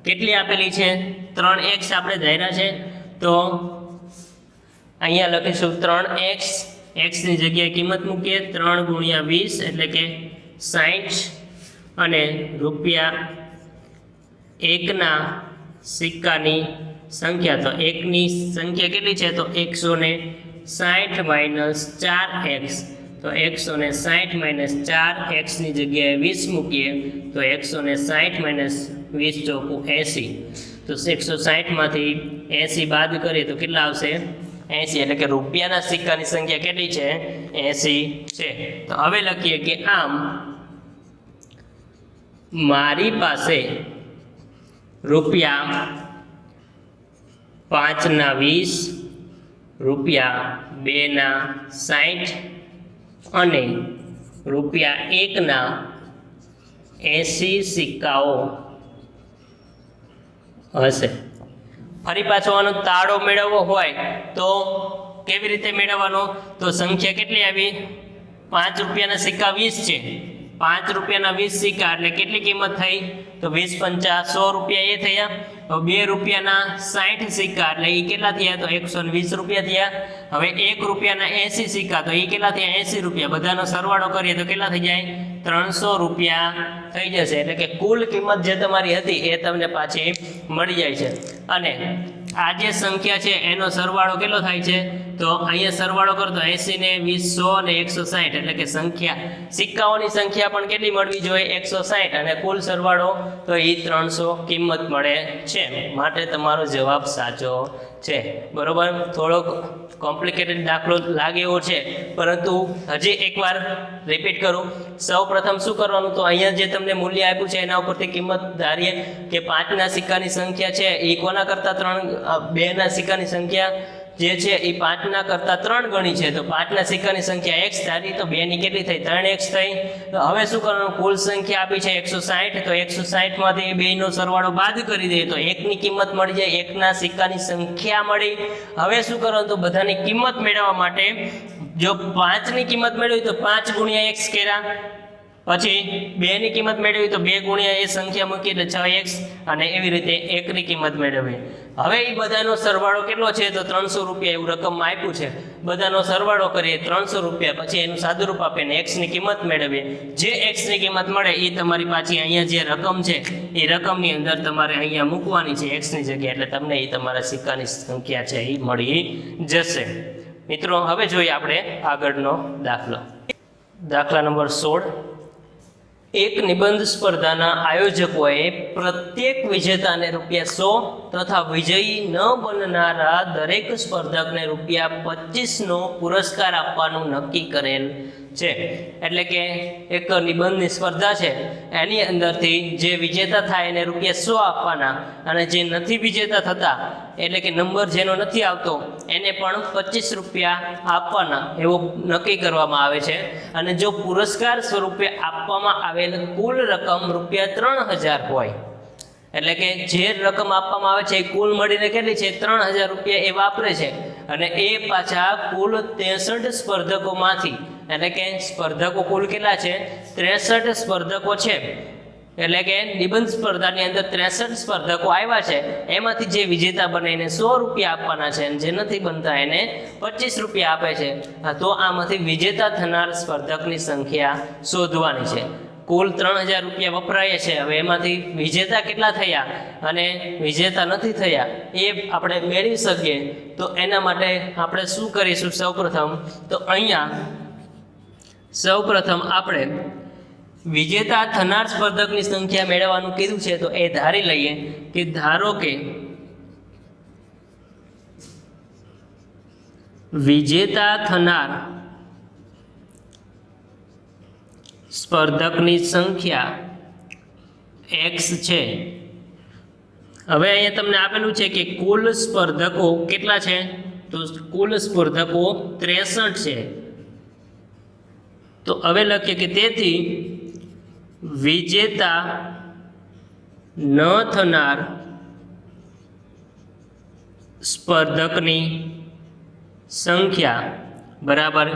કેટલી આપેલી છે 3x આપણે ધાર્યા છે તો અહીંયા લખીશું 3x x ની જગ્યાએ કિંમત મૂકીએ 3 ગુણ્યા 20 એટલે કે 60 અને રૂપિયા 1ના સિક્કાની સંખ્યા તો 1 ની સંખ્યા કેટલી છે તો 160 માઇનસ 4x તો 160 માઇનસ 4x ની જગ્યાએ 20 મૂકીએ તો 160 માઇનસ 20 ચોકું 80 તો 160 માંથી 80 બાદ કરીએ તો કેટલા આવશે 80 એટલે કે રૂપિયાના સિક્કાની સંખ્યા કેટલી છે 80 છે. તો હવે લખીએ કે આમ મારી પાસે રૂપિયા 5ના 20 રૂપિયા 2ના 60 અને રૂપિયા 1ના 80 સિક્કાઓ હશે. ફરી પાછો આનો તાળો મેળવવો હોય તો કેવી રીતે મેળવવાનો તો સંખ્યા કેટલી આવી 5 રૂપિયાના સિક્કા 20 છે 5 રૂપિયાના 20 સિક્કા એટલે કેટલી કિંમત થઈ તો 20 પંચા 100 રૂપિયા એ થયા. 2 રૂપિયાના 60 સિક્કા એટલે એ કેટલા થયા તો 120 રૂપિયા થયા. હવે 1 રૂપિયાના 80 સિક્કા તો એ કેટલા થયા 80 રૂપિયા. બધાનો સરવાળો કરીએ તો કેટલા થઈ જાય 300 રૂપિયા થઈ જશે. એટલે કે કુલ કિંમત જે તમારી હતી એ તમને પાછી મળી જાય છે. અને આ જે સંખ્યા છે એનો સરવાળો કેટલો થાય છે તો અહીંયા સરવાળો કરો તો 80 ને 20 100 ને 160 એટલે કે સંખ્યા સિક્કાઓની સંખ્યા પણ કેટલી મળવી જોઈએ 160 અને કુલ સરવાળો તો એ 300 કિંમત મળે છે, માટે તમારો જવાબ સાચો છે, બરોબર. થોડોક કોમ્પ્લિકેટેડ દાખલો લાગે એવો છે, પરંતુ હજી એકવાર રિપીટ કરું. સૌ પ્રથમ શું કરવાનું, તો અહીંયા જે તમને મૂલ્ય આપ્યું છે એના ઉપરથી કિંમત ધારીએ કે 5ના સિક્કાની સંખ્યા છે એ કોના કરતાં 2ના સિક્કાની સંખ્યા જે છે એ 5ના કરતાં 3 ગણી છે, તો 5ના સિક્કાની સંખ્યા x ધારી તો 2ની કેટલી થઈ 3x થઈ. તો હવે શું કરવાનું, કુલ સંખ્યા આપી છે 160, તો 160 માંથી 2નો સરવાળો બાદ કરી દઈએ તો 1ની કિંમત મળી જાય, 1ના સિક્કાની સંખ્યા મળી. હવે શું કરવાનું, તો બધાની કિંમત મેળવવા માટે જો 5ની કિંમત મેળવી તો 5 ગુણ્યા x કર્યા, પછી 2ની કિંમત મેળવી તો 2 ગુણ્યા એ સંખ્યા મૂકી એટલે 6x, અને એવી રીતે 1ની કિંમત મેળવી. હવે એ બધાનો સરવાળો કેટલો છે, તો 300 રૂપિયા એવું રકમમાં આપ્યું છે, બધાનો સરવાળો કરીએ 300 રૂપિયા, પછી એનું સાદુરૂપ આપીને x ની કિંમત મેળવીએ. જે x ની કિંમત મળે એ તમારી પાછી અહીંયા જે રકમ છે એ રકમની અંદર તમારે અહીંયા મૂકવાની છે x ની જગ્યાએ, એટલે તમને એ તમારા સિક્કાની સંખ્યા છે એ મળી જશે. મિત્રો હવે જોઈએ આપણે આગળનો દાખલો. દાખલા નંબર 16. એક નિબંધ સ્પર્ધાના આયોજકોએ પ્રત્યેક વિજેતાને ₹100 તથા વિજયી ન બનનારા દરેક સ્પર્ધકને ₹25નો પુરસ્કાર આપવાનું નક્કી કરેલ છે. એટલે કે એક નિબંધની સ્પર્ધા છે, એની અંદરથી જે વિજેતા થાય એને ₹100 આપવાના, અને જે નથી વિજેતા થતા એટલે કે નંબર જેનો નથી આવતો એને પણ ₹25 આપવાના એવું નક્કી કરવામાં આવે છે. અને જો પુરસ્કાર સ્વરૂપે આપવામાં આવેલ કુલ રકમ ₹3000 હોય, એટલે કે જે રકમ આપવામાં આવે છે એ કુલ મળીને કેટલી છે ₹3000 એ વાપરે છે, અને એ પાછા કુલ 63 સ્પર્ધકોમાંથી, એટલે કે સ્પર્ધકો કુલ કેટલા છે 63 સ્પર્ધકો છે, એટલે કે નિબંધ સ્પર્ધાની અંદર 63 સ્પર્ધકો આવ્યા છે, એમાંથી જે વિજેતા બને એને ₹100 આપવાના છે, અને જે નથી બનતા એને ₹25 આપે છે. તો આમાંથી વિજેતા થનાર સ્પર્ધકની સંખ્યા શોધવાની છે. કુલ ₹3000 વપરાય છે, હવે એમાંથી વિજેતા કેટલા થયા અને વિજેતા નથી થયા એ આપણે મેળવી શકીએ. તો એના માટે આપણે શું કરીશું, સૌપ્રથમ આપણે વિજેતા થનાર સ્પર્ધકની સંખ્યા મેળવવાનું કીધું છે, તો એ ધારી લઈએ કે ધારો કે વિજેતા થનાર સ્પર્ધકની સંખ્યા x છે. હવે અહીંયા તમને આપેલું છે કે કુલ સ્પર્ધકો કેટલા છે, તો કુલ સ્પર્ધકો 63 છે. તો હવે લખીએ કે તેથી વિજેતા ન થનાર સ્પર્ધકની સંખ્યા બરાબર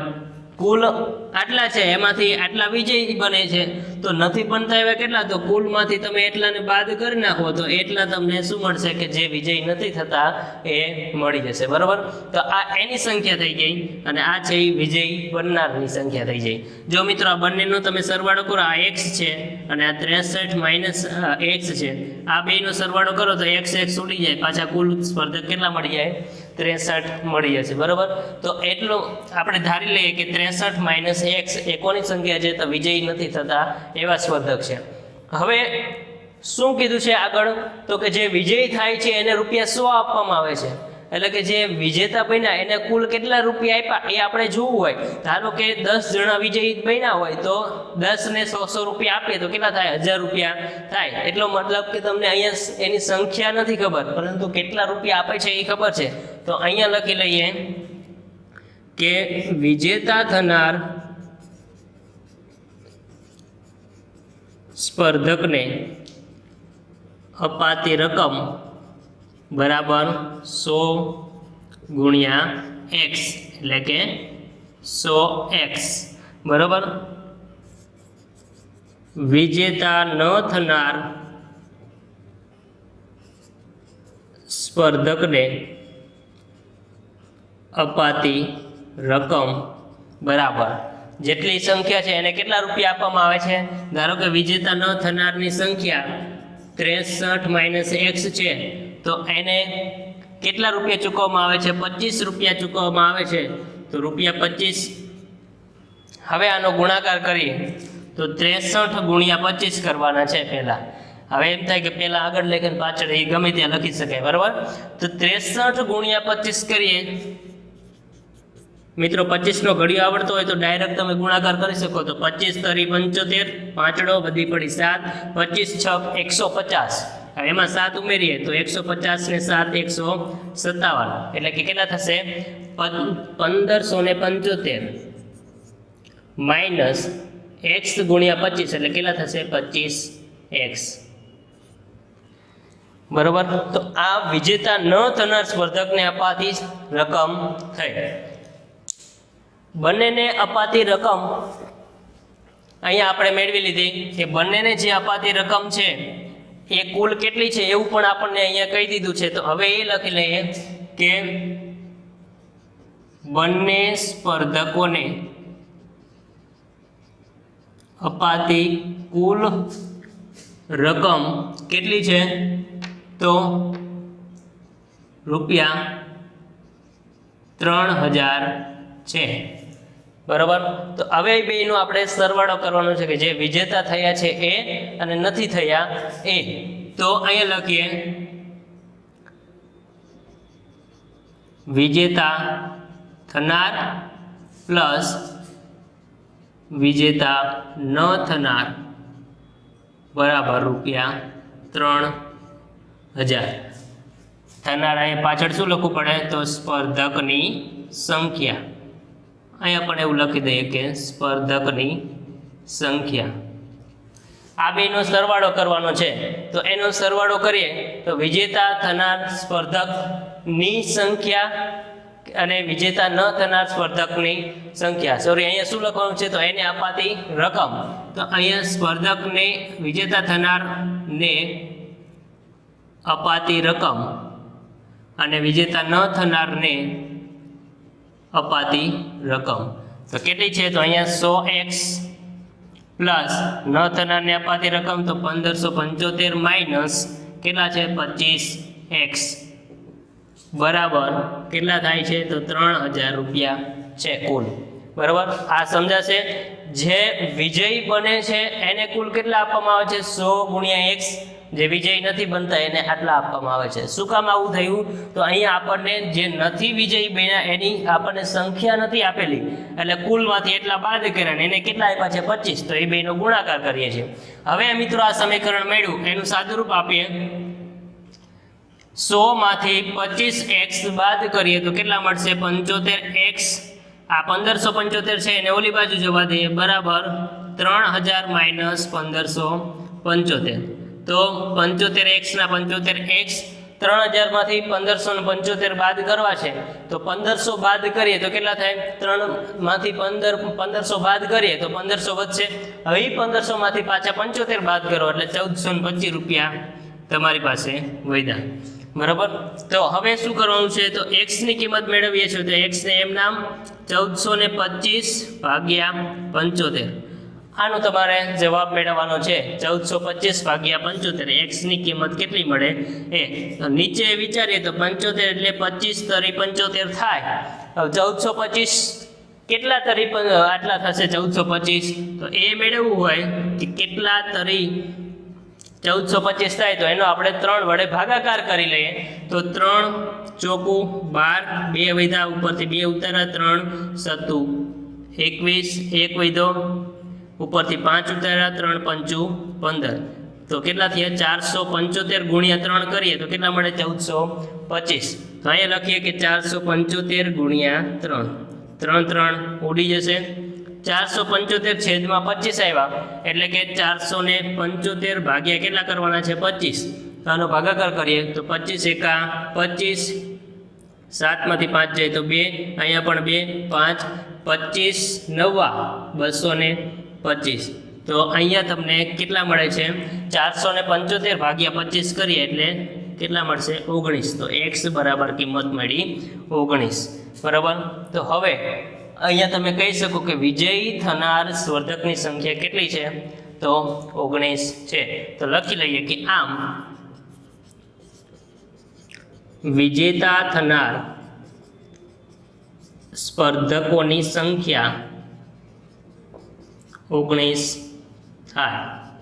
કુલ આટલા છે, એમાંથી આટલા વિજયી બને છે, તો નથી બનતા એવા કેટલા, તો કુલમાંથી તમે એટલાને બાદ કરી નાખો તો એટલા તમને શું મળશે કે જે વિજયી નથી થતા એ મળી જશે, બરાબર. તો આ એની સંખ્યા થઈ ગઈ, અને આ છે એ વિજયી બનનારની સંખ્યા થઈ ગઈ. જો મિત્રો આ બંનેનો તમે સરવાળો કરો, આ x છે અને આ 63 માઇનસ x છે, આ બેનો સરવાળો કરો તો x ઉડી જાય, પાછા કુલ સ્પર્ધક કેટલા મળી જાય 63 મળી જશે, બરાબર. તો એટલું આપણે ધારી લઈએ કે 63 માઇનસ x એ કોની સંખ્યા છે, તો વિજયી નથી થતા એવા સ્પર્ધક છે. હવે શું કીધું છે આગળ, તો કે જે વિજયી થાય છે એને ₹100 આપવામાં આવે છે, એટલે કે જે વિજેતા બન્યા એને કુલ કેટલા રૂપિયા આપ્યા એ આપણે જોવું હોય. ધારો કે 10 જણા વિજયી બન્યા હોય તો 10 ને 100 આપીએ તો કેટલા થાય, ₹1000 થાય. એટલો મતલબ કે તમને અહીંયા એની સંખ્યા નથી ખબર, પરંતુ કેટલા રૂપિયા આપે છે એ ખબર છે. તો અહીંયા લખી લઈએ કે વિજેતા થનાર સ્પર્ધકને અપાતી રકમ બરાબર 100 ગુણ્યા x, એટલે કે 100x, બરાબર. વિજેતા ન થનાર સ્પર્ધકને અપાતી રકમ બરાબર જેટલી સંખ્યા છે એને કેટલા રૂપિયા આપવામાં આવે છે. ધારો કે વિજેતા ન થનારની સંખ્યા 63 માઇનસ x છે, તો એને કેટલા રૂપિયા ચૂકવવામાં આવે છે? 25 રૂપિયા ચૂકવવામાં આવે છે. તો ₹25. હવે આનો ગુણાકાર કરીએ તો 63 ગુણ્યા 25 કરવાના છે પહેલાં. હવે એમ થાય કે પહેલાં આગળ લખીને પાછળ એ ગમે ત્યાં લખી શકાય, બરાબર? તો 63 ગુણ્યા 25 કરીએ. મિત્રો 25નો ઘડિયો આવડતો હોય તો ડાયરેક્ટ તમે ગુણાકાર કરી શકો. તો 25 તરી 75, પાંચડો વધી પડી 7, 25 છ 150. હવે એમાં 7 ઉમેરીએ તો 150 ને 7 157, એટલે કે કેટલા થશે? 1575 માઇનસ x ગુણ્યા 25, એટલે કેટલા થશે? 25x. બરોબર. તો આ વિજેતા ન થનાર સ્પર્ધકને અપાતી રકમ થઈ. બંનેને અપાતી રકમ અહીંયા આપણે મેળવી લીધી કે બંનેને જે અપાતી રકમ છે એ કુલ કેટલી છે એવું પણ આપણને અહીંયા કહી દીધું છે. તો હવે એ લખી લઈએ કે બંને સ્પર્ધકોને અપાતી કુલ રકમ કેટલી છે? તો ₹3000 છે. બરાબર. તો હવે બેનો આપણે સરવાળો કરવાનો છે કે જે વિજેતા થયા છે એ અને નથી થયા એ. તો અહીંયા લખીએ વિજેતા થનાર પ્લસ વિજેતા ન થનાર બરાબર ₹3000. થનાર અહીંયા પાછળ શું લખવું પડે? તો સ્પર્ધકની સંખ્યા. અહીંયા પણ એવું લખી દઈએ કે સ્પર્ધકની સંખ્યા. આ બેનો સરવાળો કરવાનો છે. તો એનો સરવાળો કરીએ તો વિજેતા થનાર સ્પર્ધકની સંખ્યા અને વિજેતા ન થનાર સ્પર્ધકની સંખ્યા. સોરી, અહીંયા શું લખવાનું છે? તો એને અપાતી રકમ. તો અહીંયા સ્પર્ધકને વિજેતા થનારને અપાતી રકમ અને વિજેતા ન થનારને અપાતી રકમ તો કેટલી છે? તો અહીંયા 100x પ્લસ ન થનારને અપાતી રકમ તો 1575 માઇનસ કેટલા છે? 25x બરાબર કેટલા થાય છે? તો ₹3000 છે કુલ. બરાબર. આ સમજાશે? જે વિજયી બને છે એને કુલ કેટલા આપવામાં આવે છે? 100 ગુણ્યા x. જે વિજયી નથી બનતા એને આટલા આપવામાં આવે છે. શું કામ આવું થયું? તો અહીંયા આપણને જે નથી વિજયી બન્યા એની આપણને સંખ્યા નથી આપેલી, એટલે કુલમાંથી એટલા બાદ કર્યા એને કેટલા આપ્યા છે? 25. તો એ બેનો ગુણાકાર કરીએ છીએ. હવે મિત્રો આ સમીકરણ મળ્યું એનું સાદુરૂપ આપીએ. 100 માંથી 25x બાદ કરીએ તો કેટલા મળશે? 75x. આ 1575 છે એને ઓલી બાજુ જવા દઈએ બરાબર 3000 માઇનસ 1575. તો 75x ના 75x 3000 માંથી 1575 બાદ કરવા છે તો 1500 બાદ કરીએ તો કેટલા થાય? 3 માંથી 1500 બાદ કરીએ તો 1500 વધશે. હવે 1500 માંથી પાછા 75 બાદ કરો એટલે ₹1425 તમારી પાસે વધ્યા. બરાબર. તો હવે શું કરવાનું છે? તો x ની કિંમત મેળવીએ છીએ તો x ને એમ નામ 1425 ભાગ્યા 75. આનો તમારે જવાબ મેળવવાનો છે 1425 ભાગ્યા 75. x ની કિંમત કેટલી મળે એ તો નીચે વિચારીએ તો 75 એટલે 25 તરી 75 થાય. હવે 1425 કેટલા તરી આટલા થશે? 1425. તો એ મેળવવું હોય કે કેટલા તરી 1425 થાય તો એનો આપણે 3 વડે ભાગાકાર કરી લઈએ. તો 3 ચોકું 12, 2 વધ્યા ઉપરથી 2 ઉતારા, 3 સત્તું 21, 1 વધ્યો ઉપરથી 5 ઉતારા, 3 પંચું 15. તો કેટલા થયા? 475 ગુણ્યા 3 કરીએ તો કેટલા મળે? 1425. તો અહીંયા લખીએ કે 475 ગુણ્યા 3. 3 ઉડી જશે. 475 છેદમાં 25 આવ્યા એટલે કે 475 ભાગ્યા કેટલા કરવાના છે? 25. તો આનો ભાગાકાર કરીએ તો 25 એકા 25, 7 માંથી 5 જાય તો 2, અહીંયા પણ 2, 5, 25 નવા 225. તો અહીંયા તમને કેટલા મળે છે? 475 ભાગ્યા 25 કરીએ એટલે કેટલા મળશે? 19. તો x બરાબર કિંમત મળી 19. બરાબર. તો હવે અહીંયા તમે કહી શકો કે વિજયી થનાર સ્પર્ધકની સંખ્યા કેટલી છે? તો 19 છે. તો લખી લઈએ કે આમ વિજેતા થનાર સ્પર્ધકોની સંખ્યા 19 થાય।